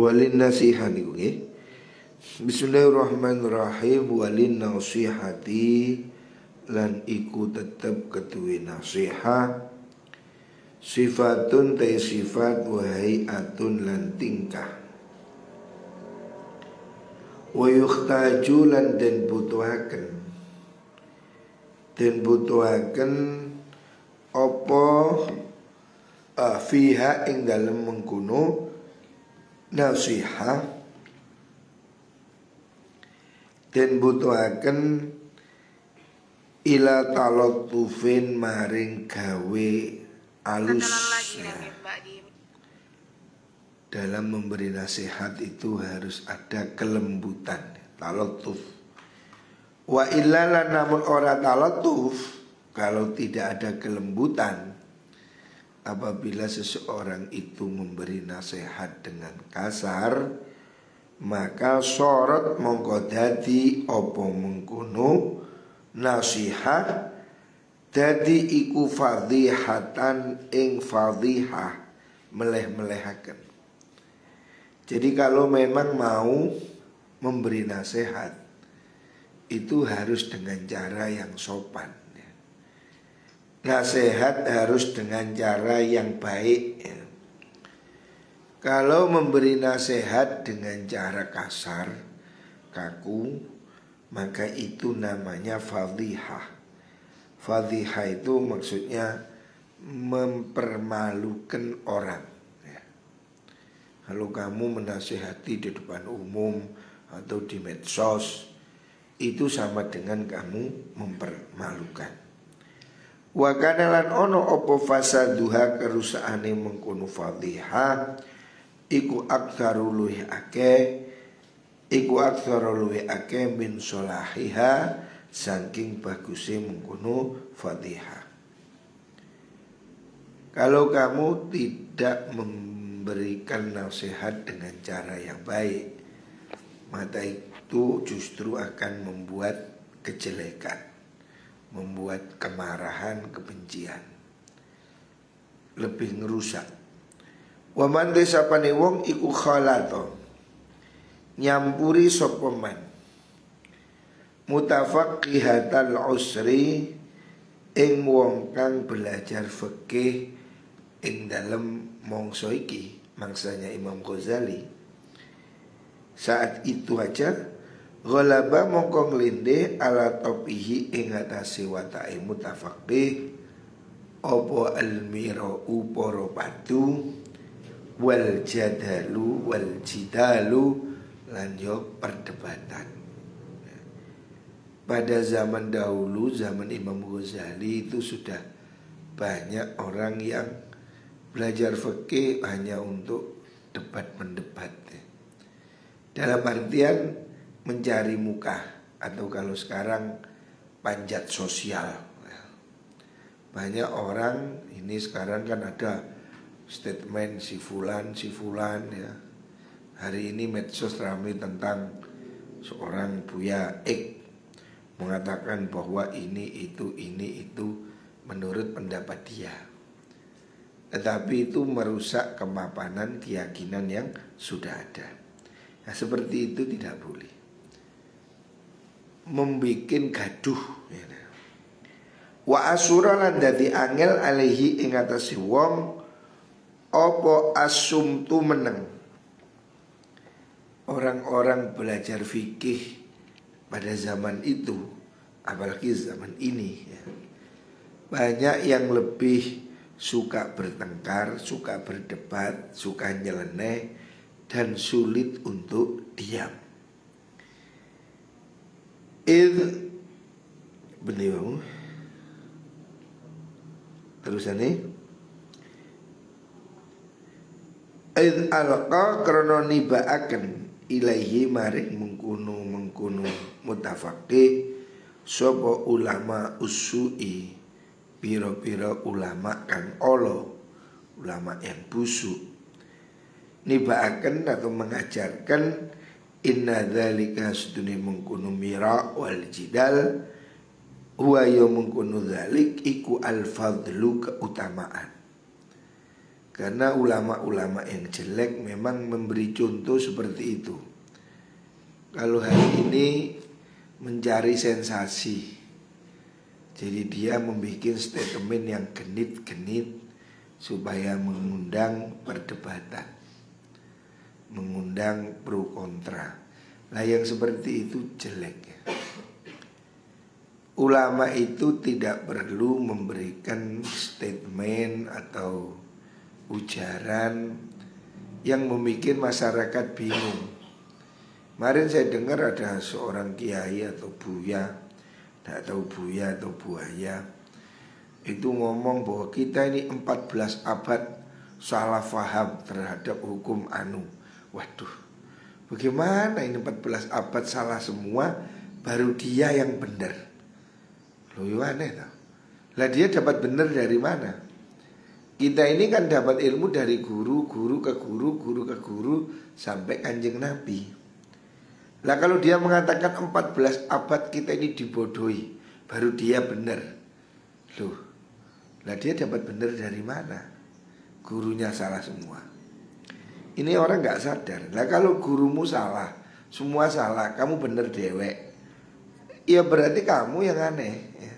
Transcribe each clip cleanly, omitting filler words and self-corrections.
walin nasihat niku nggih. Bismillahirrahmanirrahim. Walin nasihati lan iku tetep ketuwe nasihat sifatun ta sifat wahai atun lan tingkah wa yukhtaju lan den butuhaken apa fiha ing dalem mengkono nasihat den butuhaken ila talattufin maring gawe alus ya. Dalam memberi nasihat itu harus ada kelembutan, talattuf. Wa illa lan namun ora talattuf, kalau tidak ada kelembutan, apabila seseorang itu memberi nasihat dengan kasar, maka sorot mongko dadi apa mengkono nasihat dadi iku fadhihatan ing fadhihah, meleh-melehaken. Jadi kalau memang mau memberi nasihat itu harus dengan cara yang sopan. Nasihat harus dengan cara yang baik. Kalau memberi nasihat dengan cara kasar, kaku, maka itu namanya fadhihah. Fadhihah itu maksudnya mempermalukan orang ya. Kalau kamu menasihati di depan umum atau di medsos, itu sama dengan kamu mempermalukan. Wa kana lan ono opo fasaduha kerusaane mengkono fadhihah iku aktsaru luwih akeh min solahiha saking bagusnya mengkono fadhihah. Kalau kamu tidak memberikan nasihat dengan cara yang baik, maka itu justru akan membuat kejelekan, membuat kemarahan, kebencian, lebih ngerusak. Wa man desapane wong iku khalato nyampuri sapa man mutafaqqihatal usri ing wong kang belajar fikih ing dalem mangsa iki, mangsanya Imam Ghazali. Saat itu aja ghalaba mongko nglinde ala topihi ing atase watake mutafaqqih apa almirau para batu wal jadalu wal jidalu lan yo perdebatan. Pada zaman dahulu, zaman Imam Ghazali itu sudah banyak orang yang belajar fikih hanya untuk debat mendebat. Dalam artian mencari muka, atau kalau sekarang panjat sosial. Banyak orang ini sekarang kan ada statement si fulan ya. Hari ini medsos ramai tentang seorang Buya X mengatakan bahwa ini itu menurut pendapat dia. Tetapi itu merusak kemapanan keyakinan yang sudah ada. Nah, seperti itu tidak boleh. Membikin gaduh ya. Wa asura lan dadi angel alaihi ing atase wong apa asumtu meneng. Orang-orang belajar fikih pada zaman itu, apalagi zaman ini ya, banyak yang lebih suka bertengkar, suka berdebat, suka nyeleneh, dan sulit untuk diam. Beliau terusannya alqa krana nibaaken ilaihi maring mengkuno mutafaqih sapa ulama usui pira-pira ulama kang olo, ulama yang busuk, nibaaken atau mengajarkan inna dzalika sedune mengkuno mira wal jidal huwa ya mengkuno dzalik iku al fadlu keutamaan. Karena ulama-ulama yang jelek memang memberi contoh seperti itu. Kalau hari ini mencari sensasi, jadi dia membuat statement yang genit-genit supaya mengundang perdebatan, mengundang pro kontra. Nah yang seperti itu jelek ya. Ulama itu tidak perlu memberikan statement atau ujaran yang membuat masyarakat bingung. Kemarin saya dengar ada seorang kiai atau buya, tidak tahu buya atau buaya, itu ngomong bahwa kita ini 14 abad salah faham terhadap hukum anu. Waduh, bagaimana ini 14 abad salah semua, baru dia yang benar. Loh aneh tau. Lah dia dapat benar dari mana? Kita ini kan dapat ilmu dari guru, guru ke guru, guru ke guru, sampai Kanjeng Nabi. Lah kalau dia mengatakan 14 abad kita ini dibodohi, baru dia benar. Loh, lah dia dapat benar dari mana? Gurunya salah semua. Ini orang gak sadar. Lah kalau gurumu salah, semua salah, kamu benar dewek, ya berarti kamu yang aneh ya.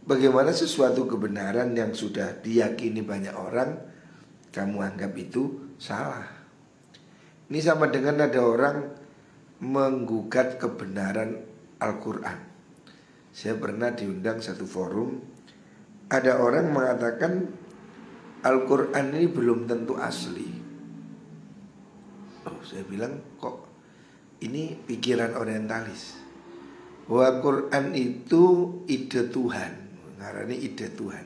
Bagaimana sesuatu kebenaran yang sudah diyakini banyak orang, kamu anggap itu salah. Ini sama dengan ada orang menggugat kebenaran Al-Quran. Saya pernah diundang satu forum, ada orang mengatakan Al-Quran ini belum tentu asli. Oh, saya bilang kok ini pikiran orientalis, bahwa Quran itu ide Tuhan, ngarani ide Tuhan.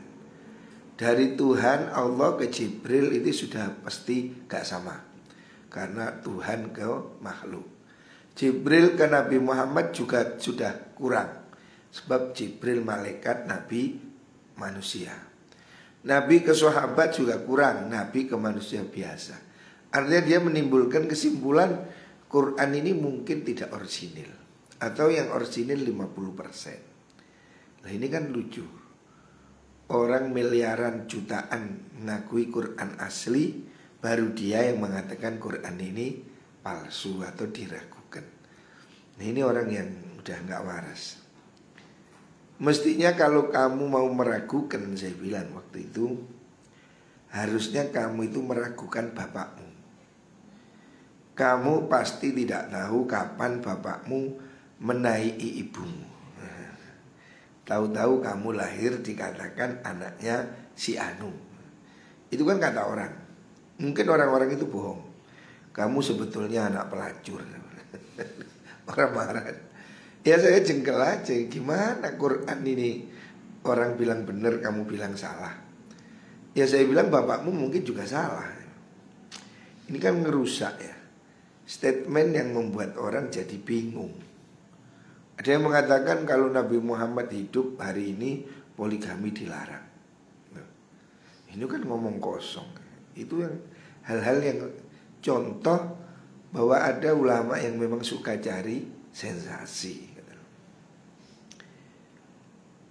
Dari Tuhan Allah ke Jibril itu sudah pasti gak sama, karena Tuhan ke makhluk. Jibril ke Nabi Muhammad juga sudah kurang, sebab Jibril malaikat, Nabi manusia. Nabi ke sahabat juga kurang, Nabi ke manusia biasa. Artinya dia menimbulkan kesimpulan Quran ini mungkin tidak orisinil, atau yang orisinil 50%. Nah ini kan lucu. Orang miliaran jutaan mengakui Quran asli, baru dia yang mengatakan Quran ini palsu atau diragukan. Nah ini orang yang udah gak waras. Mestinya kalau kamu mau meragukan, saya bilang waktu itu, harusnya kamu itu meragukan bapakmu. Kamu pasti tidak tahu kapan bapakmu menaiki ibumu. Tahu-tahu kamu lahir dikatakan anaknya si Anu. Itu kan kata orang. Mungkin orang-orang itu bohong. Kamu sebetulnya anak pelacur. Orang marah. Ya saya jengkel aja. Gimana Quran ini orang bilang benar, kamu bilang salah. Ya saya bilang bapakmu mungkin juga salah. Ini kan ngerusak ya. Statement yang membuat orang jadi bingung. Ada yang mengatakan kalau Nabi Muhammad hidup hari ini poligami dilarang. Nah, ini kan ngomong kosong. Itu yang hal-hal yang contoh bahwa ada ulama yang memang suka cari sensasi.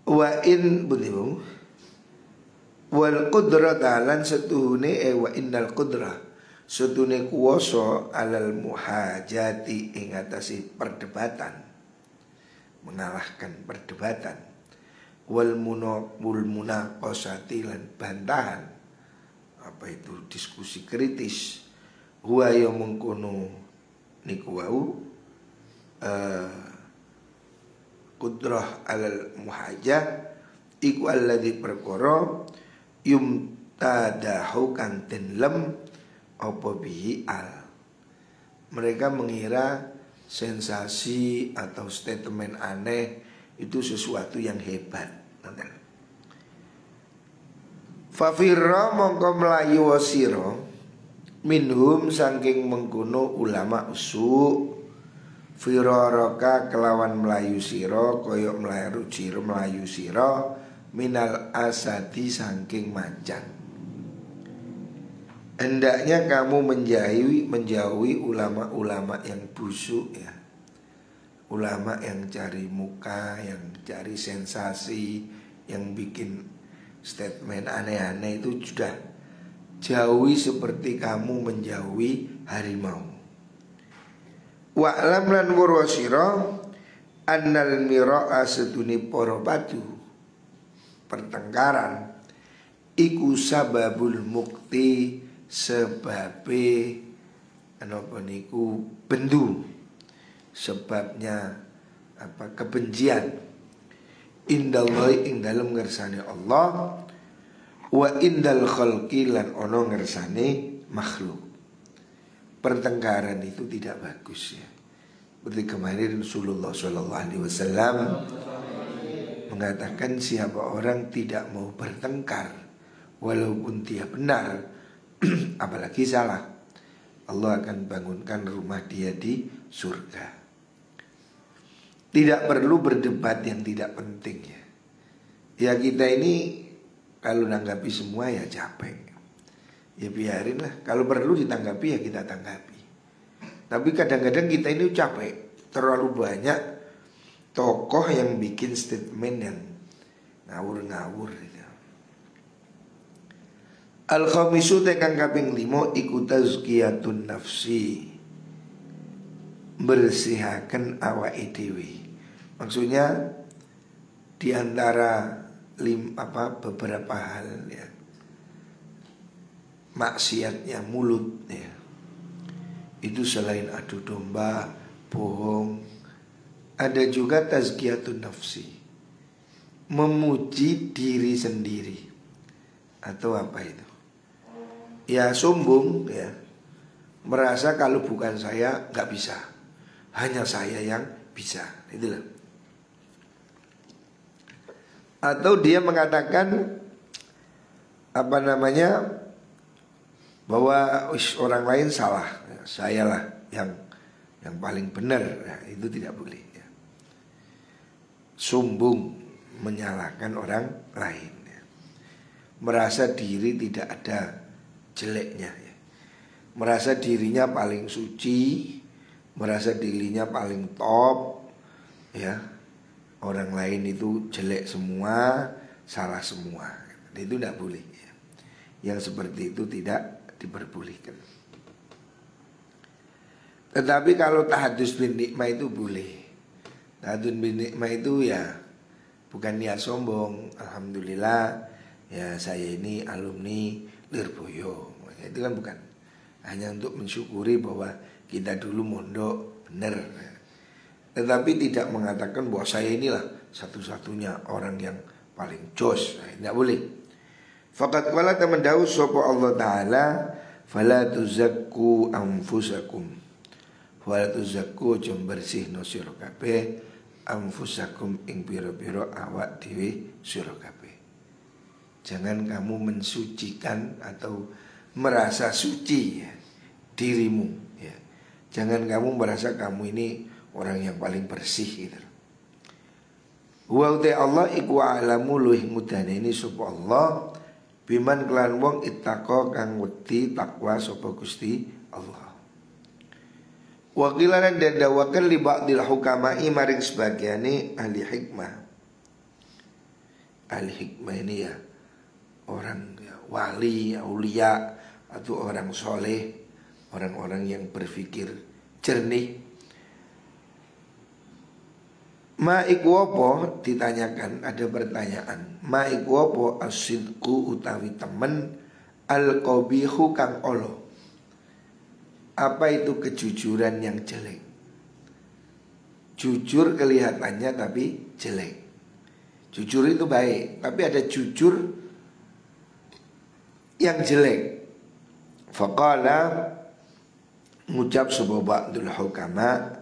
Wa in budimu wal qudrah talan setuhune wa innal qudrah setune kuwasa alal muhajati ing atase perdebatan, mengalahkan perdebatan, wal munaqasati lan bantahan, apa itu diskusi kritis, huwa ya mengkono niku wau qudrah alal muhajah iku alladzi perkara yumtadahu kang den lem apa bihi al. Mereka mengira sensasi atau statement aneh itu sesuatu yang hebat. Fafirra mongko melayu wasira minhum saking mengkono ulama usuk. Firaraka kelawan melayu sira koyok melayu sira minal asadi saking macan. Hendaknya kamu menjauhi ulama-ulama yang busuk ya. Ulama yang cari muka, yang cari sensasi, yang bikin statement aneh-aneh itu sudah jauhi seperti kamu menjauhi harimau. Wa'lam lan weruh sira annal mira'a sedune para batu pertengkaran iku sababul mukti sebabe napa niku bendu, sebabnya apa kebencian indallahi ing dalem ngersane Allah wa indal khalqi lan ono ngersane makhluk. Pertengkaran itu tidak bagus ya. Seperti kemarin Rasulullah SAW mengatakan siapa orang tidak mau bertengkar walaupun dia benar apalagi salah, Allah akan bangunkan rumah dia di surga. Tidak perlu berdebat yang tidak penting ya. Ya kita ini kalau nanggapi semua ya capek. Ya biarin lah, kalau perlu ditanggapi ya kita tanggapi. Tapi kadang-kadang kita ini capek, terlalu banyak tokoh yang bikin statement yang ngawur-ngawur gitu. Al-khamisu tekan kaping 5 iku tazkiyatun nafsi, bersihaken awake dhewe. Maksudnya di antara beberapa hal ya, maksiatnya mulut ya, itu selain adu domba, bohong, ada juga tazkiyatun nafsi, memuji diri sendiri. Atau apa itu? Ya sombong ya, merasa kalau bukan saya nggak bisa, hanya saya yang bisa, itulah. Atau dia mengatakan apa namanya, bahwa orang lain salah, saya lah yang paling benar, ya, itu tidak boleh ya. Sombong menyalahkan orang lain ya. Merasa diri tidak ada jeleknya ya. Merasa dirinya paling suci, merasa dirinya paling top ya. Orang lain itu jelek semua, salah semua. Itu tidak boleh ya. Yang seperti itu tidak diperbolehkan. Tetapi kalau tahadus bin nikmah itu boleh. Tahadus bin nikmah itu ya bukan niat sombong. Alhamdulillah ya saya ini alumni Lirboyo. Itu kan bukan. Hanya untuk mensyukuri bahwa kita dulu mondok benar. Tetapi tidak mengatakan bahwa saya inilah satu-satunya orang yang paling jos. Tidak boleh. Faqad qala tamandahu sapa Allah Ta'ala fala tuzakku anfusakum, fala tuzakku jom bersih no sira kabeh anfusakum ing pira-pira awak dhewe sira kabeh. Jangan kamu mensucikan atau merasa suci ya, dirimu ya. Jangan kamu merasa kamu ini orang yang paling bersih gitu. Wa Allah iku alamu luih mudane ini sapa Allah biman kelan wong ittaqa kang wedi takwa sapa Gusti Allah. Wa qilanan dan dawakan li ba'dil hukama'i maring sebagiane ahli hikmah. Ahli hikmah ini ya orang ya, wali, aulia atau orang soleh, orang-orang yang berpikir jernih. Ma ikwopo ditanyakan, ada pertanyaan. Ma ikwopo asidku utawi temen al-qabihu kang olo. Apa itu kejujuran yang jelek? Jujur kelihatannya tapi jelek. Jujur itu baik, tapi ada jujur yang jelek. Faqala ngucap sebuah ba'dul hukama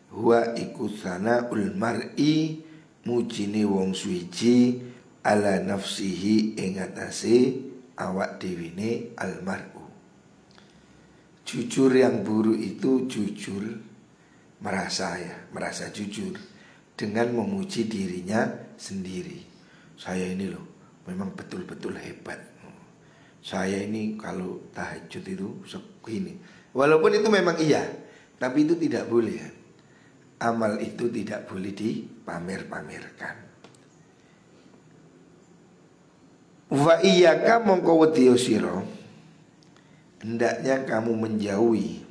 huwa ikusana ul mar'i mujine wong suci ala nafsihi ing atase awak dewene al mar'u. Jujur yang buruk itu jujur merasa jujur dengan memuji dirinya sendiri. Saya ini loh memang betul-betul hebat. Saya ini kalau tahajud itu segini. Walaupun itu memang iya, tapi itu tidak boleh ya. Amal itu tidak boleh dipamer-pamerkan. Wa iyyaka mongko wedi sira hendaknya kamu menjauhi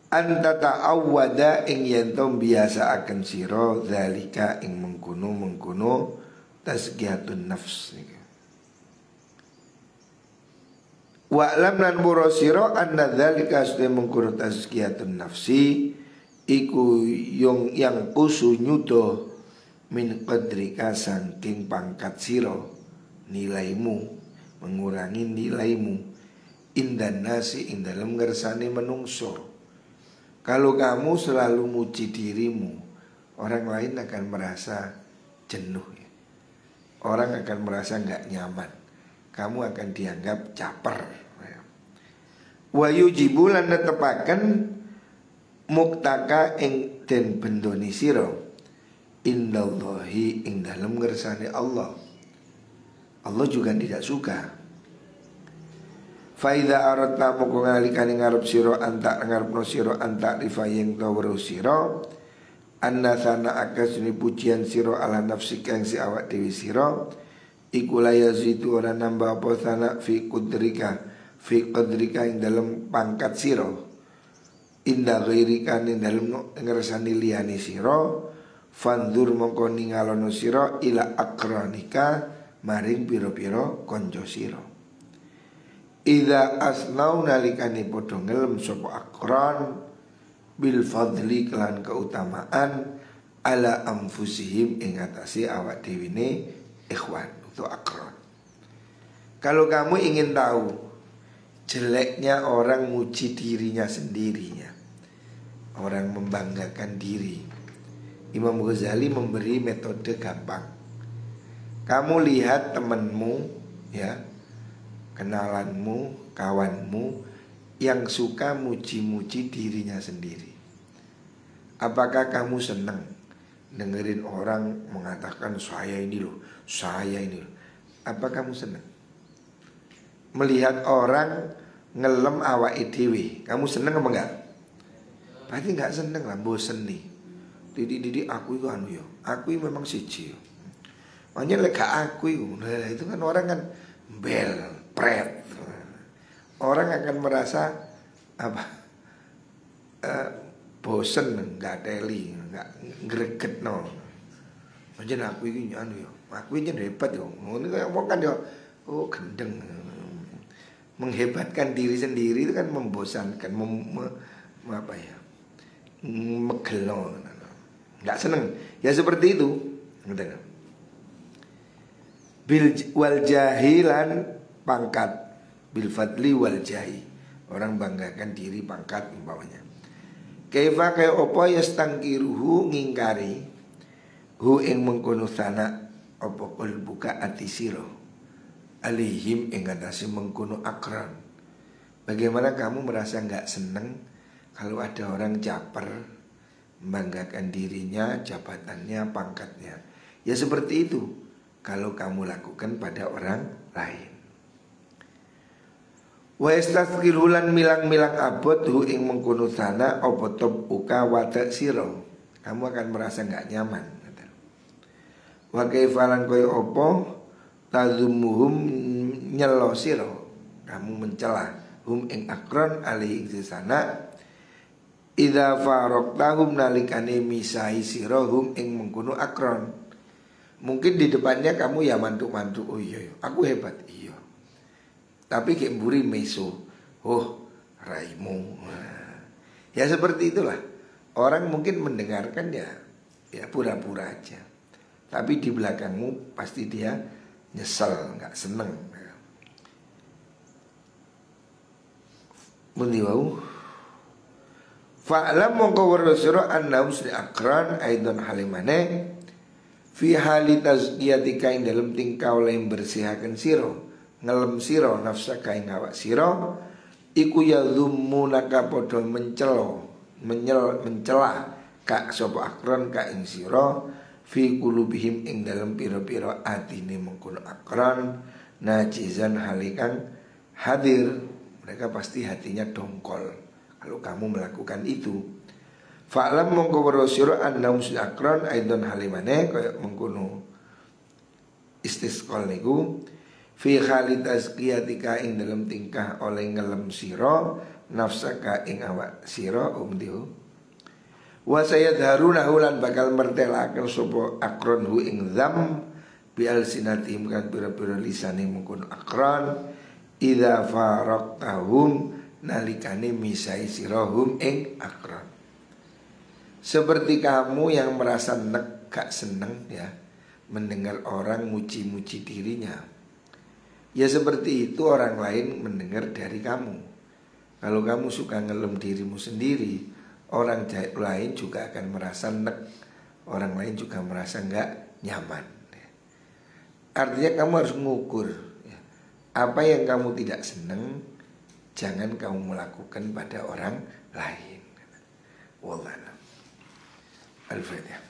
anta ta'awwada ing yen to biasa akan sira zalika ing mengkono tazkiyatun nafs nika. Wa lam lan burosiro anna dzalika asli mengkono tazkiyatun nafsi iku yang kusu nyudo min qadrika saking pangkat siro, nilaimu, mengurangi nilaimu indan nasi ing dalam ngersane menungso. Kalau kamu selalu muji dirimu, orang lain akan merasa jenuh ya. Orang akan merasa nggak nyaman. Kamu akan dianggap caper. Wa yujibu lan netepaken muktaka ing den bendoni sira indallahi ing dalem ngersane Allah. Allah juga tidak suka. Fa idza aradta moko ngalikane ngarep sira anta ngarepno sira anta rifayeng tawru sira anna sana akasni pujian sira ala nafsi kang si awak dewi sira iku la yazidu ora nambah apa sana fi qadrika ing dalam pangkat sira inda ghairika ing dalam ngersani liyane sira fandur mongko ningalono sira ila akranika maring pira-pira kanca sira. Idza asnau nalikane padha ngelem sapa akran bil fadli kelan keutamaan ala anfusihim ing atase awak dhewe ne ikhwan atau akran. Kalau kamu ingin tahu jeleknya orang muji dirinya sendirinya, orang membanggakan diri, Imam Ghazali memberi metode gampang. Kamu lihat temanmu ya, kenalanmu, kawanmu yang suka muji-muji dirinya sendiri. Apakah kamu senang dengerin orang mengatakan saya ini loh, saya ini loh? Apa kamu senang? Melihat orang ngelem awake dhewe, kamu seneng apa enggak? Pasti enggak seneng lah, bosen nih. Didik aku itu anu yo, aku itu memang siji. Makanya lek aku itu kan orang kan bel, pret. Orang akan merasa apa? Bosen, enggak teli, enggak greget no. Makanya aku ini anu yo, aku ini hebat yo. Ngono kayak wong kan yo, oh gendeng. Menghebatkan diri sendiri itu kan membosankan, apa ya, megelo, nggak seneng. Ya seperti itu. Bil wal jahilan pangkat, bil fadli wal jahi. Orang banggakan diri pangkat umpamanya. Kaifa kaya apa yastangkiruhu ngingkari hu ing mengkono sana apa kul buka ati sira alihim ing atase mengkono akran. Bagaimana kamu merasa nggak seneng kalau ada orang caper, membanggakan dirinya, jabatannya, pangkatnya? Ya seperti itu kalau kamu lakukan pada orang lain. Wa istathqilulan milang-milang abot hu ing mengkono sana apa top uka wata sira. Kamu akan merasa nggak nyaman. Wa kaifalan koyo apa tazumuhum nyelo sira, kamu mencela hum ing akron ali ing sana idza faraqtahum nalikane misahi sira hum ing mengkono akron. Mungkin di depannya kamu ya mantuk-mantuk, oh iya aku hebat, iya. Tapi kayak mburi meso, oh raimu. Ya seperti itulah. Orang mungkin mendengarkan ya pura-pura aja. Tapi di belakangmu pasti dia nyesel, nggak seneng. Muni wau. Fa'lam mongko warasira annahum sri akran aidon halimane fi hali tazkiyatika ing dalam tingkah oleh bersihaken sira ngelem sira nafsaka ing awak sira iku yadhummunaka padha mencela ka sapa akran ka ing sira fi qulubihim ing dalam pira-pira atine mengkono akran najizan halikan hadir. Mereka pasti hatinya dongkol kalau kamu melakukan itu. Fa'lam mongko warasira annahum akran aidon halimane kaya mengkono istisqal niku fi khali tazkiyatika ing dalam tingkah oleh ngelem sira nafsaka ing awak sira umdihu wa sayadharuna hulan bakal mertelaken sapa akronhu ing dzam bi alsinatihim kan pira-pira lisane mungkun akron idza faraqtahum nalikane misai sirahum ing akron. Seperti kamu yang merasa gak seneng ya mendengar orang muji-muji dirinya, ya seperti itu orang lain mendengar dari kamu. Kalau kamu suka ngelem dirimu sendiri, orang lain juga akan merasa orang lain juga merasa nggak nyaman. Artinya kamu harus mengukur ya. Apa yang kamu tidak senang, jangan kamu melakukan pada orang lain. Wallahu Al-Fatihah.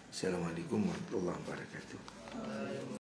Assalamualaikum warahmatullahi wabarakatuh.